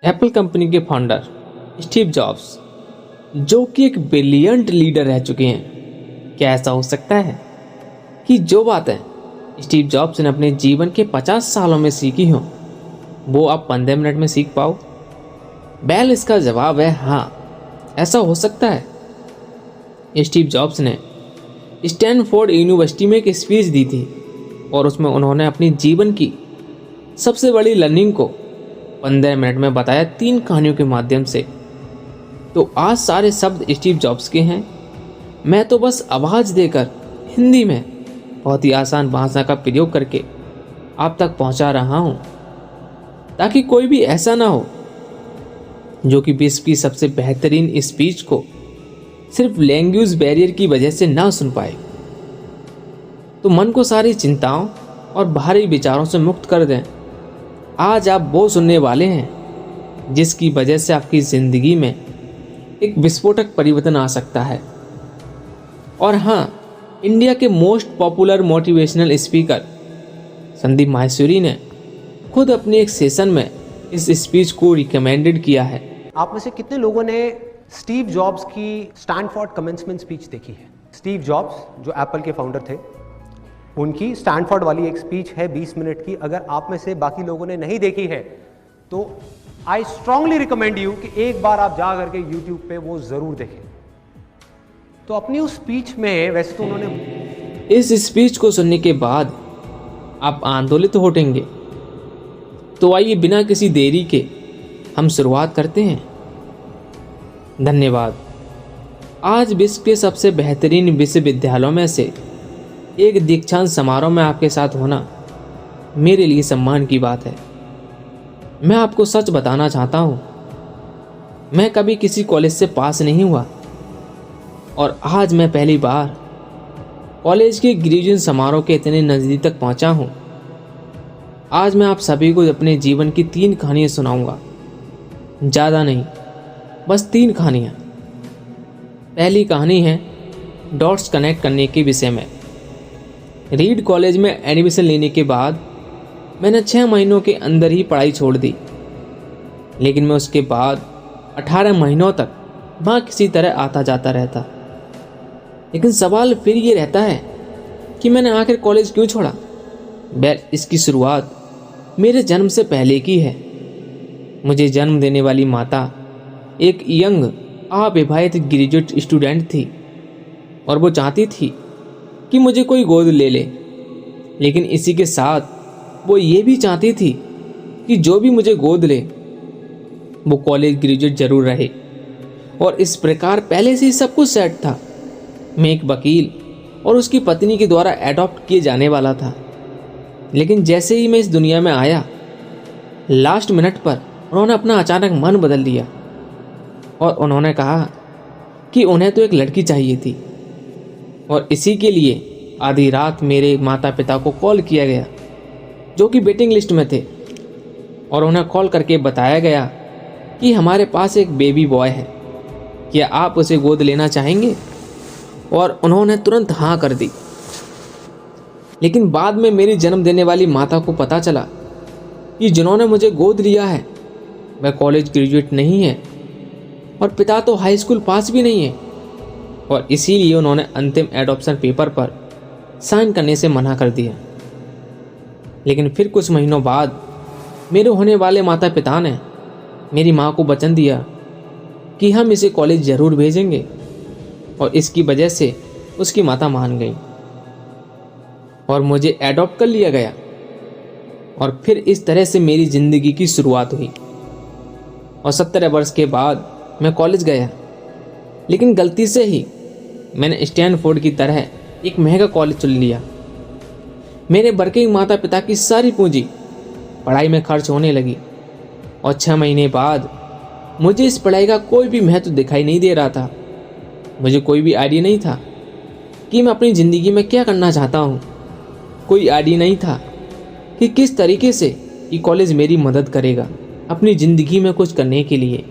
Apple company के founder Steve jobs, जो कि एक ब्रिलियंट लीडर रह चुके हैं, क्या ऐसा हो सकता है कि जो बातें स्टीव जॉब्स ने अपने जीवन के 50 सालों में सीखी हों वो आप 15 मिनट में सीख पाओ? वेल, इसका जवाब है हाँ, ऐसा हो सकता है। स्टीव जॉब्स ने स्टैनफोर्ड यूनिवर्सिटी में एक स्पीच दी थी और उसमें उन्होंने अपनी जीवन की सबसे बड़ी लर्निंग को 15 मिनट में बताया 3 कहानियों के माध्यम से। तो आज सारे शब्द स्टीव जॉब्स के हैं। मैं तो बस आवाज़ देकर हिंदी में बहुत ही आसान भाषा का प्रयोग करके आप तक पहुंचा रहा हूं, ताकि कोई भी ऐसा ना हो जो कि विश्व की सबसे बेहतरीन स्पीच को सिर्फ लैंग्वेज बैरियर की वजह से ना सुन पाए। तो मन को सारी चिंताओं और भारी विचारों से मुक्त कर दें। आज आप वो सुनने वाले हैं जिसकी वजह से आपकी ज़िंदगी में एक विस्फोटक परिवर्तन आ सकता है। और हाँ, इंडिया के most popular motivational speaker Sandeep Maheshwari ने खुद अपने एक सेशन में इस स्पीच को रिकमेंडेड किया है। आप में से कितने लोगों ने स्टीव जॉब्स की स्टैनफोर्ड कमेंसमेंट स्पीच देखी है? स्टीव जॉब्स जो एप्पल के फाउंडर थे, उनकी स्टैनफोर्ड वाली एक स्पीच है 20 मिनट की। अगर आप में से बाकी लोगों ने नहीं देखी है तो आई स्ट्रांगली रिकमेंड यू कि एक बार आप जा करके यूट्यूब पे वो जरूर देखें। तो अपनी उस स्पीच में वैसे तो उन्होंने इस स्पीच को सुनने के बाद आप आंदोलित हो उठेंगे। तो आइए बिना किसी देरी के हम शुरुआत करते हैं। धन्यवाद। आज विश्व के सबसे बेहतरीन विश्वविद्यालयों में से एक दीक्षांत समारोह में आपके साथ होना मेरे लिए सम्मान की बात है। मैं आपको सच बताना चाहता हूँ, मैं कभी किसी कॉलेज से पास नहीं हुआ और आज मैं पहली बार कॉलेज के ग्रेजुएशन समारोह के इतने नज़दीक तक पहुँचा हूँ। आज मैं आप सभी को अपने जीवन की 3 कहानियाँ सुनाऊंगा, ज़्यादा नहीं, बस 3 कहानियाँ। पहली कहानी है डॉट्स कनेक्ट करने के विषय में। रीड कॉलेज में एडमिशन लेने के बाद मैंने 6 महीनों के अंदर ही पढ़ाई छोड़ दी, लेकिन मैं उसके बाद 18 महीनों तक वहाँ किसी तरह आता जाता रहता। लेकिन सवाल फिर ये रहता है कि मैंने आखिर कॉलेज क्यों छोड़ा? वेल, इसकी शुरुआत मेरे जन्म से पहले की है। मुझे जन्म देने वाली माता एक यंग अविवाहित ग्रेजुएट स्टूडेंट थी और वो चाहती थी कि मुझे कोई गोद ले ले, लेकिन इसी के साथ वो ये भी चाहती थी कि जो भी मुझे गोद ले वो कॉलेज ग्रेजुएट जरूर रहे। और इस प्रकार पहले से ही सब कुछ सेट था। मैं एक वकील और उसकी पत्नी के द्वारा एडॉप्ट किए जाने वाला था। लेकिन जैसे ही मैं इस दुनिया में आया, लास्ट मिनट पर उन्होंने अपना अचानक मन बदल लिया और उन्होंने कहा कि उन्हें तो एक लड़की चाहिए थी। और इसी के लिए आधी रात मेरे माता पिता को कॉल किया गया, जो कि वेटिंग लिस्ट में थे, और उन्हें कॉल करके बताया गया कि हमारे पास एक बेबी बॉय है, क्या आप उसे गोद लेना चाहेंगे? और उन्होंने तुरंत हाँ कर दी। लेकिन बाद में मेरी जन्म देने वाली माता को पता चला कि जिन्होंने मुझे गोद लिया है वह कॉलेज ग्रेजुएट नहीं है और पिता तो हाई स्कूल पास भी नहीं है, और इसीलिए उन्होंने अंतिम एडॉप्शन पेपर पर साइन करने से मना कर दिया। लेकिन फिर कुछ महीनों बाद मेरे होने वाले माता पिता ने मेरी माँ को वचन दिया कि हम इसे कॉलेज ज़रूर भेजेंगे, और इसकी वजह से उसकी माता मान गई और मुझे एडॉप्ट कर लिया गया। और फिर इस तरह से मेरी ज़िंदगी की शुरुआत हुई। और 17 वर्ष के बाद मैं कॉलेज गया, लेकिन गलती से ही मैंने स्टैनफोर्ड की तरह एक महंगा कॉलेज चुन लिया। मेरे वर्किंग माता पिता की सारी पूंजी पढ़ाई में खर्च होने लगी और 6 महीने बाद मुझे इस पढ़ाई का कोई भी महत्व दिखाई नहीं दे रहा था। मुझे कोई भी आइडिया नहीं था कि मैं अपनी ज़िंदगी में क्या करना चाहता हूँ। कोई आइडिया नहीं था कि किस तरीके से ये कॉलेज मेरी मदद करेगा अपनी ज़िंदगी में कुछ करने के लिए।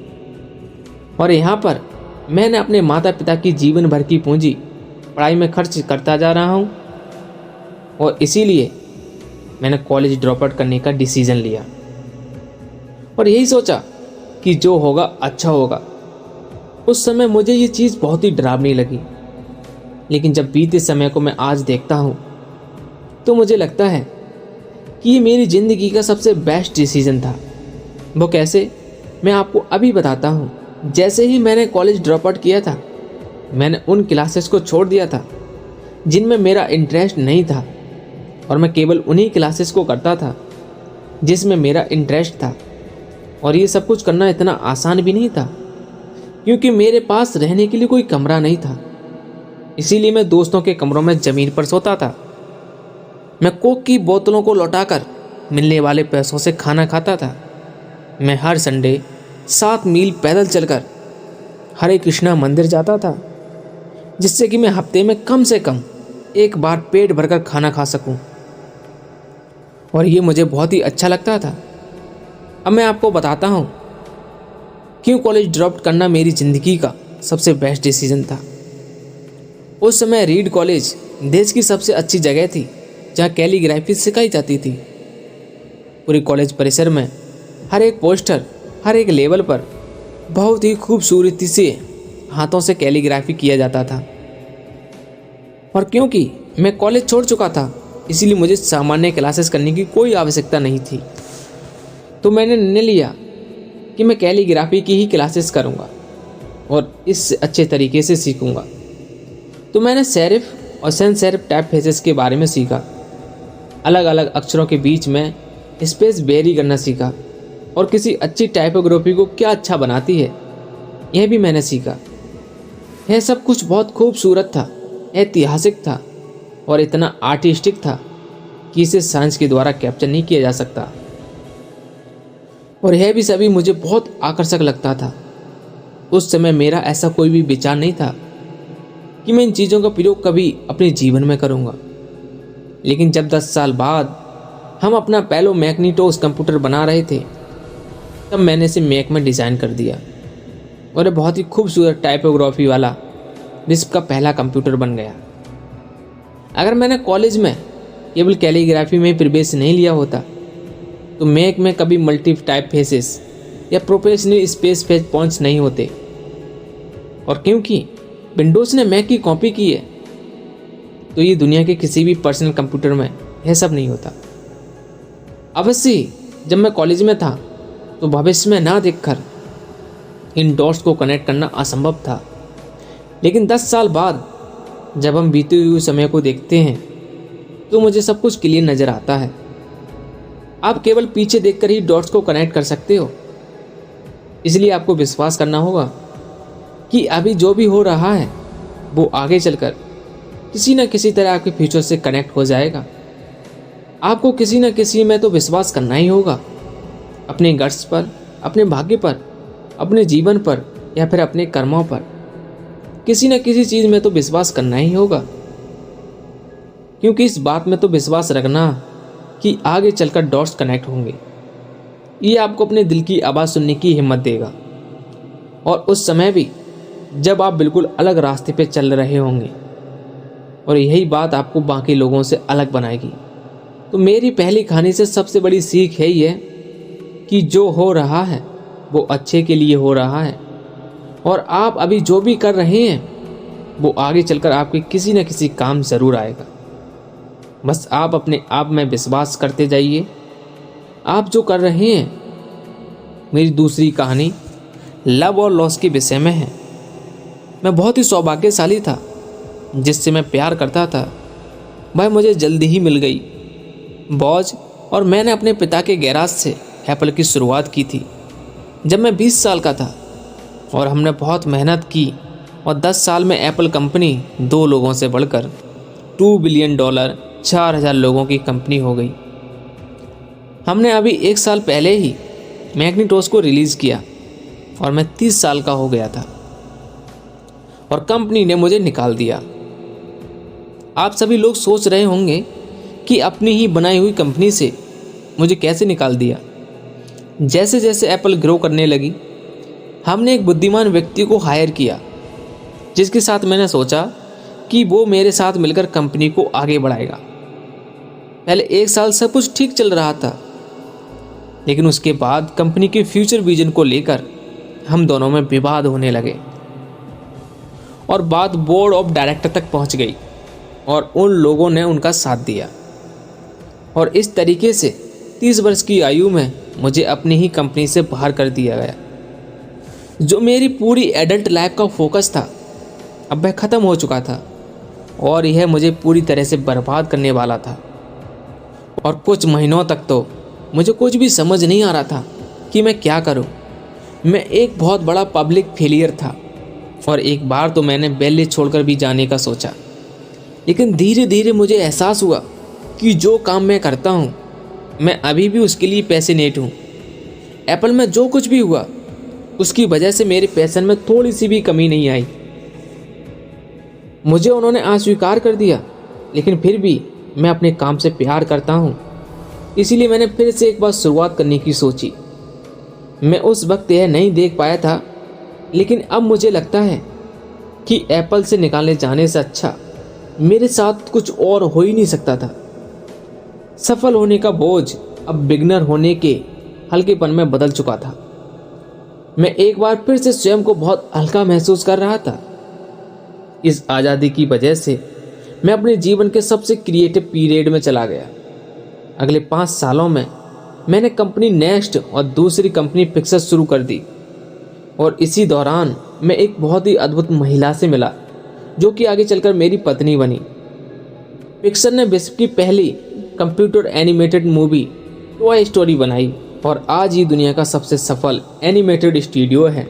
और यहाँ पर मैंने अपने माता पिता की जीवन भर की पूंजी पढ़ाई में खर्च करता जा रहा हूँ, और इसीलिए मैंने कॉलेज ड्रॉप आउट करने का डिसीज़न लिया और यही सोचा कि जो होगा अच्छा होगा। उस समय मुझे ये चीज़ बहुत ही डरावनी लगी, लेकिन जब बीते समय को मैं आज देखता हूँ तो मुझे लगता है कि ये मेरी ज़िंदगी का सबसे बेस्ट डिसीजन था। वो कैसे, मैं आपको अभी बताता हूँ। जैसे ही मैंने कॉलेज ड्रॉप आउट किया था, मैंने उन क्लासेस को छोड़ दिया था जिनमें मेरा इंटरेस्ट नहीं था, और मैं केवल उन्हीं क्लासेस को करता था जिसमें मेरा इंटरेस्ट था। और ये सब कुछ करना इतना आसान भी नहीं था, क्योंकि मेरे पास रहने के लिए कोई कमरा नहीं था। इसीलिए मैं दोस्तों के कमरों में ज़मीन पर सोता था। मैं कोक की बोतलों को लौटाकर मिलने वाले पैसों से खाना खाता था। मैं हर संडे 7 मील पैदल चलकर हरे कृष्णा मंदिर जाता था, जिससे कि मैं हफ्ते में कम से कम एक बार पेट भरकर खाना खा सकूं। और ये मुझे बहुत ही अच्छा लगता था। अब मैं आपको बताता हूँ क्यों कॉलेज ड्रॉप करना मेरी ज़िंदगी का सबसे बेस्ट डिसीजन था। उस समय रीड कॉलेज देश की सबसे अच्छी जगह थी जहाँ कैलीग्राफी सिखाई जाती थी। पूरे कॉलेज परिसर में हर एक पोस्टर, हर एक लेवल पर बहुत ही खूबसूरती से हाथों से कैलीग्राफी किया जाता था। और क्योंकि मैं कॉलेज छोड़ चुका था, इसीलिए मुझे सामान्य क्लासेस करने की कोई आवश्यकता नहीं थी। तो मैंने निर्णय लिया कि मैं कैलीग्राफी की ही क्लासेस करूँगा और इससे अच्छे तरीके से सीखूँगा। तो मैंने सेरिफ और सैन सेरिफ टाइपफेसेस के बारे में सीखा। अलग अलग अक्षरों के बीच में स्पेस वेरी करना सीखा, और किसी अच्छी टाइपोग्राफी को क्या अच्छा बनाती है यह भी मैंने सीखा। यह सब कुछ बहुत खूबसूरत था, ऐतिहासिक था और इतना आर्टिस्टिक था कि इसे साइंस के द्वारा कैप्चर नहीं किया जा सकता। और यह भी सभी मुझे बहुत आकर्षक लगता था। उस समय मेरा ऐसा कोई भी विचार नहीं था कि मैं इन चीज़ों का प्रयोग कभी अपने जीवन में करूँगा। लेकिन जब 10 साल बाद हम अपना पहला मैग्नीटोस कंप्यूटर बना रहे थे, तब मैंने इसे मैक में डिज़ाइन कर दिया और यह बहुत ही खूबसूरत टाइपोग्राफी वाला विश्व का पहला कंप्यूटर बन गया। अगर मैंने कॉलेज में केवल कैलीग्राफी में प्रवेश नहीं लिया होता तो मैक में कभी मल्टी टाइपफेसेस या प्रोफेशनल स्पेस पेज पॉइंट्स नहीं होते। और क्योंकि विंडोज़ ने मैक की कॉपी की है, तो ये दुनिया के किसी भी पर्सनल कंप्यूटर में यह सब नहीं होता। अवश्य जब मैं कॉलेज में था तो भविष्य में ना देखकर इन डॉट्स को कनेक्ट करना असंभव था। लेकिन 10 साल बाद जब हम बीते हुए समय को देखते हैं तो मुझे सब कुछ क्लियर नज़र आता है। आप केवल पीछे देखकर ही डॉट्स को कनेक्ट कर सकते हो। इसलिए आपको विश्वास करना होगा कि अभी जो भी हो रहा है वो आगे चलकर किसी न किसी तरह आपके फ्यूचर से कनेक्ट हो जाएगा। आपको किसी न किसी में तो विश्वास करना ही होगा, अपने गट्स पर, अपने भाग्य पर, अपने जीवन पर या फिर अपने कर्मों पर। किसी न किसी चीज़ में तो विश्वास करना ही होगा, क्योंकि इस बात में तो विश्वास रखना कि आगे चलकर डॉट्स कनेक्ट होंगे, ये आपको अपने दिल की आवाज़ सुनने की हिम्मत देगा। और उस समय भी जब आप बिल्कुल अलग रास्ते पे चल रहे होंगे, और यही बात आपको बाकी लोगों से अलग बनाएगी। तो मेरी पहली कहानी से सबसे बड़ी सीख है ये कि जो हो रहा है वो अच्छे के लिए हो रहा है, और आप अभी जो भी कर रहे हैं वो आगे चलकर आपके किसी न किसी काम ज़रूर आएगा। बस आप अपने आप में विश्वास करते जाइए, आप जो कर रहे हैं। मेरी दूसरी कहानी लव और लॉस के विषय में है। मैं बहुत ही सौभाग्यशाली था, जिससे मैं प्यार करता था वह मुझे जल्दी ही मिल गई। बॉज और मैंने अपने पिता के गैराज से एप्पल की शुरुआत की थी जब मैं 20 साल का था, और हमने बहुत मेहनत की और 10 साल में एप्पल कंपनी 2 लोगों से बढ़कर $2 बिलियन 4,000 लोगों की कंपनी हो गई। हमने अभी 1 साल पहले ही मैग्नीटोस को रिलीज़ किया और मैं 30 साल का हो गया था, और कंपनी ने मुझे निकाल दिया। आप सभी लोग सोच रहे होंगे कि अपनी ही बनाई हुई कंपनी से मुझे कैसे निकाल दिया। जैसे जैसे एप्पल ग्रो करने लगी, हमने एक बुद्धिमान व्यक्ति को हायर किया, जिसके साथ मैंने सोचा कि वो मेरे साथ मिलकर कंपनी को आगे बढ़ाएगा। पहले 1 साल सब कुछ ठीक चल रहा था, लेकिन उसके बाद कंपनी के फ्यूचर विजन को लेकर हम दोनों में विवाद होने लगे और बात बोर्ड ऑफ डायरेक्टर तक पहुंच गई और उन लोगों ने उनका साथ दिया और इस तरीके से 30 वर्ष की आयु में मुझे अपनी ही कंपनी से बाहर कर दिया गया। जो मेरी पूरी एडल्ट लाइफ का फोकस था अब वह ख़त्म हो चुका था और यह मुझे पूरी तरह से बर्बाद करने वाला था। और कुछ महीनों तक तो मुझे कुछ भी समझ नहीं आ रहा था कि मैं क्या करूं। मैं एक बहुत बड़ा पब्लिक फेलियर था और एक बार तो मैंने बेल्ले छोड़कर भी जाने का सोचा, लेकिन धीरे धीरे मुझे एहसास हुआ कि जो काम मैं करता हूं मैं अभी भी उसके लिए पैशनेट हूं। एप्पल में जो कुछ भी हुआ उसकी वजह से मेरे पैशन में थोड़ी सी भी कमी नहीं आई। मुझे उन्होंने अस्वीकार कर दिया, लेकिन फिर भी मैं अपने काम से प्यार करता हूं, इसीलिए मैंने फिर से एक बार शुरुआत करने की सोची। मैं उस वक्त यह नहीं देख पाया था, लेकिन अब मुझे लगता है कि एप्पल से निकाले जाने से अच्छा मेरे साथ कुछ और हो ही नहीं सकता था। सफल होने का बोझ अब बिगनर होने के हल्केपन में बदल चुका था। मैं एक बार फिर से स्वयं को बहुत हल्का महसूस कर रहा था। इस आज़ादी की वजह से मैं अपने जीवन के सबसे क्रिएटिव पीरियड में चला गया। अगले 5 सालों में मैंने कंपनी नेक्स्ट और दूसरी कंपनी पिक्सर शुरू कर दी और इसी दौरान मैं एक बहुत ही अद्भुत महिला से मिला जो कि आगे चलकर मेरी पत्नी बनी। पिक्सर ने विश्व की पहली computer animated movie toy story बनाई और आज ही दुनिया का सबसे सफल एनिमेटेड स्टूडियो है।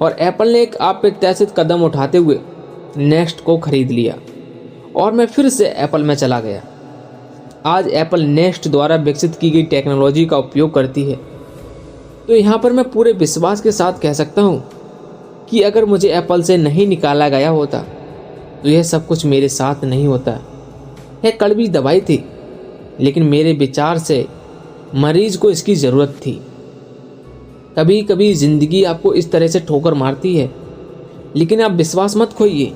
और एप्पल ने एक अप्रत्याशित कदम उठाते हुए नेक्स्ट को खरीद लिया और मैं फिर से एप्पल में चला गया। आज एप्पल नेक्स्ट द्वारा विकसित की गई टेक्नोलॉजी का उपयोग करती है। तो यहाँ पर मैं पूरे विश्वास के साथ कह सकता हूँ कि अगर मुझे एप्पल से नहीं निकाला गया होता तो यह सब कुछ मेरे साथ नहीं होता। यह कड़वी दवाई थी, लेकिन मेरे विचार से मरीज को इसकी ज़रूरत थी। कभी कभी ज़िंदगी आपको इस तरह से ठोकर मारती है, लेकिन आप विश्वास मत खोइए।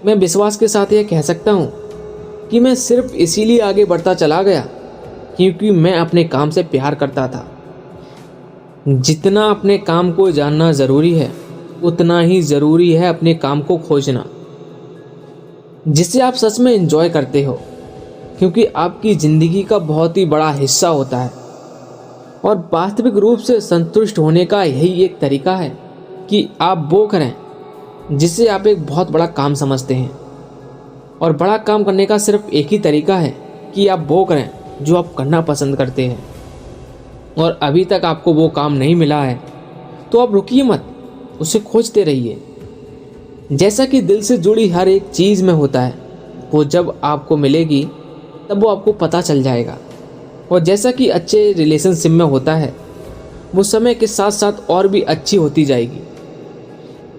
मैं विश्वास के साथ यह कह सकता हूँ कि मैं सिर्फ इसीलिए आगे बढ़ता चला गया क्योंकि मैं अपने काम से प्यार करता था। जितना अपने काम को जानना ज़रूरी है, उतना ही ज़रूरी है अपने काम को खोजना जिसे आप सच में एंजॉय करते हो, क्योंकि आपकी ज़िंदगी का बहुत ही बड़ा हिस्सा होता है। और वास्तविक रूप से संतुष्ट होने का यही एक तरीका है कि आप वो करें जिसे आप एक बहुत बड़ा काम समझते हैं। और बड़ा काम करने का सिर्फ एक ही तरीका है कि आप वो करें जो आप करना पसंद करते हैं। और अभी तक आपको वो काम नहीं मिला है तो आप रुकिए मत, उसे खोजते रहिए। जैसा कि दिल से जुड़ी हर एक चीज़ में होता है, वो जब आपको मिलेगी तब वो आपको पता चल जाएगा। और जैसा कि अच्छे रिलेशनशिप में होता है, वो समय के साथ साथ और भी अच्छी होती जाएगी।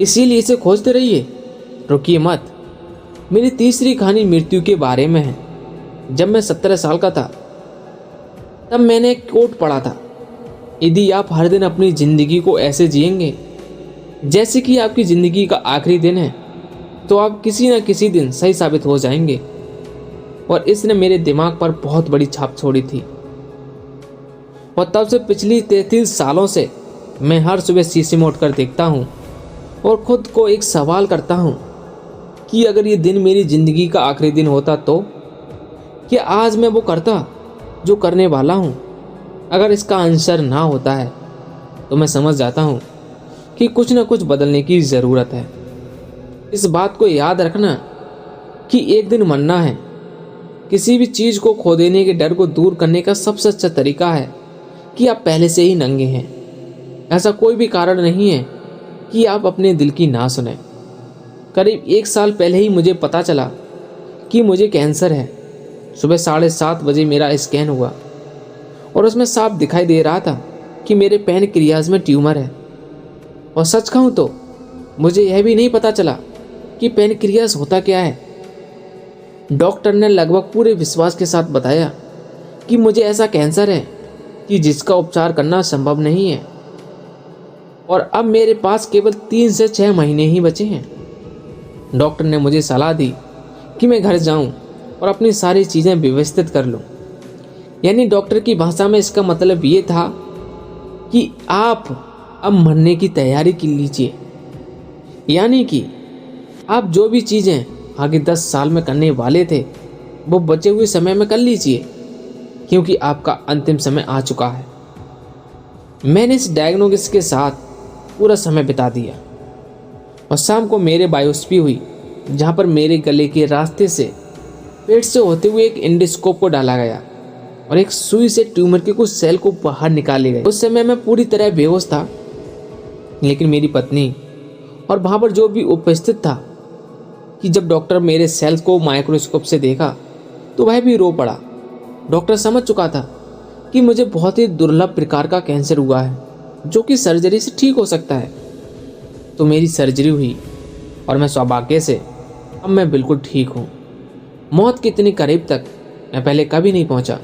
इसीलिए इसे खोजते रहिए, रुकिए मत। मेरी तीसरी कहानी मृत्यु के बारे में है। जब मैं 17 साल का था तब मैंने एक कोट पढ़ा था, यदि आप हर दिन अपनी ज़िंदगी को ऐसे जिएंगे जैसे कि आपकी ज़िंदगी का आखिरी दिन है, तो आप किसी न किसी दिन सही साबित हो जाएंगे। और इसने मेरे दिमाग पर बहुत बड़ी छाप छोड़ी थी। और तब से पिछली 33 सालों से मैं हर सुबह शीशे में उठकर देखता हूँ और ख़ुद को एक सवाल करता हूँ कि अगर ये दिन मेरी ज़िंदगी का आखिरी दिन होता तो क्या आज मैं वो करता जो करने वाला हूँ। अगर इसका आंसर ना होता है तो मैं समझ जाता हूँ कि कुछ न कुछ बदलने की ज़रूरत है। इस बात को याद रखना कि एक दिन मरना है। किसी भी चीज़ को खो देने के डर को दूर करने का सबसे अच्छा तरीका है कि आप पहले से ही नंगे हैं। ऐसा कोई भी कारण नहीं है कि आप अपने दिल की ना सुने। करीब 1 साल पहले ही मुझे पता चला कि मुझे कैंसर है। सुबह 7:30 बजे मेरा स्कैन हुआ और उसमें साफ दिखाई दे रहा था कि मेरे पैनक्रियाज में ट्यूमर है। और सच कहूँ तो मुझे यह भी नहीं पता चला कि पैनक्रियाज होता क्या है। डॉक्टर ने लगभग पूरे विश्वास के साथ बताया कि मुझे ऐसा कैंसर है कि जिसका उपचार करना संभव नहीं है और अब मेरे पास केवल 3 से 6 महीने ही बचे हैं। डॉक्टर ने मुझे सलाह दी कि मैं घर जाऊं और अपनी सारी चीज़ें व्यवस्थित कर लूं। यानी डॉक्टर की भाषा में इसका मतलब ये था कि आप अब मरने की तैयारी कर लीजिए। यानी कि आप जो भी चीज़ें आगे 10 साल में करने वाले थे वो बचे हुए समय में कर लीजिए, क्योंकि आपका अंतिम समय आ चुका है। मैंने इस डायग्नोसिस के साथ पूरा समय बिता दिया और शाम को मेरे बायोप्सी हुई, जहाँ पर मेरे गले के रास्ते से पेट से होते हुए एक एंडोस्कोप को डाला गया और एक सुई से ट्यूमर के कुछ सेल को बाहर निकाले गए। उस समय मैं पूरी तरह बेहोश था, लेकिन मेरी पत्नी और वहाँ पर जो भी उपस्थित था कि जब डॉक्टर मेरे सेल्स को माइक्रोस्कोप से देखा तो वह भी रो पड़ा। डॉक्टर समझ चुका था कि मुझे बहुत ही दुर्लभ प्रकार का कैंसर हुआ है, जो कि सर्जरी से ठीक हो सकता है। तो मेरी सर्जरी हुई और मैं सौभाग्य से अब मैं बिल्कुल ठीक हूँ। मौत के इतने करीब तक मैं पहले कभी नहीं पहुँचा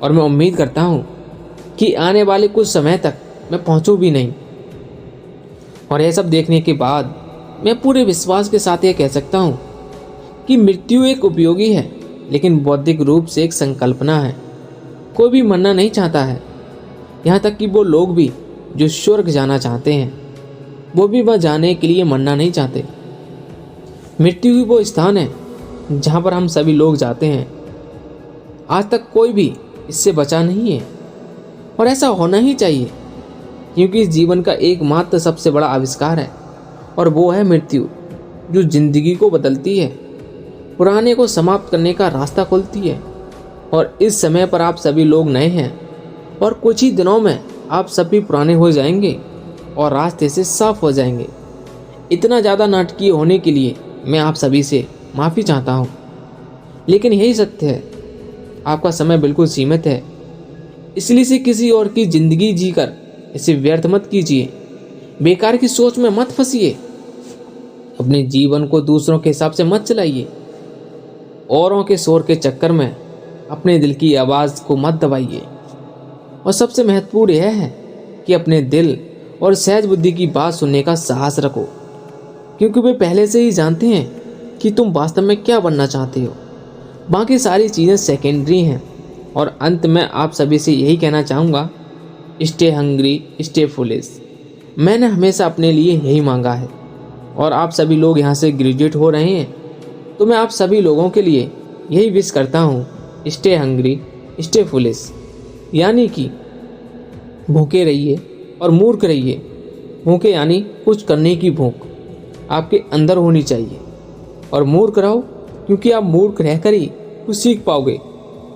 और मैं उम्मीद करता हूँ कि आने वाले कुछ समय तक मैं पहुँचूँ भी नहीं। और यह सब देखने के बाद मैं पूरे विश्वास के साथ ये कह सकता हूँ कि मृत्यु एक उपयोगी है, लेकिन बौद्धिक रूप से एक संकल्पना है। कोई भी मरना नहीं चाहता है, यहाँ तक कि वो लोग भी जो स्वर्ग जाना चाहते हैं वो भी वह जाने के लिए मरना नहीं चाहते। मृत्यु ही वो स्थान है जहाँ पर हम सभी लोग जाते हैं। आज तक कोई भी इससे बचा नहीं है और ऐसा होना ही चाहिए, क्योंकि इस जीवन का एकमात्र सबसे बड़ा आविष्कार है और वो है मृत्यु, जो जिंदगी को बदलती है, पुराने को समाप्त करने का रास्ता खोलती है। और इस समय पर आप सभी लोग नए हैं और कुछ ही दिनों में आप सभी पुराने हो जाएंगे और रास्ते से साफ हो जाएंगे। इतना ज़्यादा नाटकीय होने के लिए मैं आप सभी से माफ़ी चाहता हूँ, लेकिन यही सत्य है, आपका समय बिल्कुल सीमित है। इसलिए से किसी और की ज़िंदगी जीकर इसे व्यर्थ मत कीजिए, बेकार की सोच में मत फंसिए, अपने जीवन को दूसरों के हिसाब से मत चलाइए, औरों के शोर के चक्कर में अपने दिल की आवाज़ को मत दबाइए। और सबसे महत्वपूर्ण यह है कि अपने दिल और सहज बुद्धि की बात सुनने का साहस रखो, क्योंकि वे पहले से ही जानते हैं कि तुम वास्तव में क्या बनना चाहते हो। बाकी सारी चीज़ें सेकेंडरी हैं। और अंत में आप सभी से यही कहना चाहूँगा, स्टे हंग्री, स्टे फुलिश। मैंने हमेशा अपने लिए यही मांगा है और आप सभी लोग यहाँ से ग्रेजुएट हो रहे हैं, तो मैं आप सभी लोगों के लिए यही विश करता हूँ, स्टे हंग्री, स्टे फुलिश। यानी कि भूखे रहिए और मूर्ख रहिए। भूखे यानी कुछ करने की भूख आपके अंदर होनी चाहिए, और मूर्ख रहो क्योंकि आप मूर्ख रहकर ही कुछ सीख पाओगे।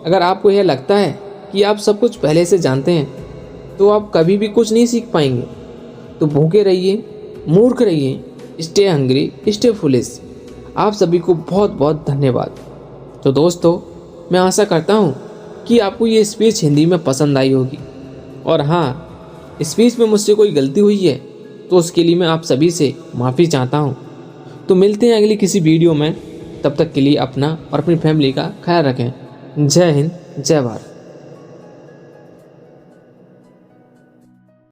अगर आपको यह लगता है कि आप सब कुछ पहले से जानते हैं तो आप कभी भी कुछ नहीं सीख पाएंगे। तो भूखे रहिए, मूर्ख रहिए, स्टे हंग्री, स्टे फुलिश। आप सभी को बहुत बहुत धन्यवाद। तो दोस्तों, मैं आशा करता हूँ कि आपको ये स्पीच हिंदी में पसंद आई होगी, और हाँ, स्पीच में मुझसे कोई गलती हुई है तो उसके लिए मैं आप सभी से माफ़ी चाहता हूँ। तो मिलते हैं अगली किसी वीडियो में, तब तक के लिए अपना और अपनी फैमिली का ख्याल रखें। जय हिंद, जय भारत।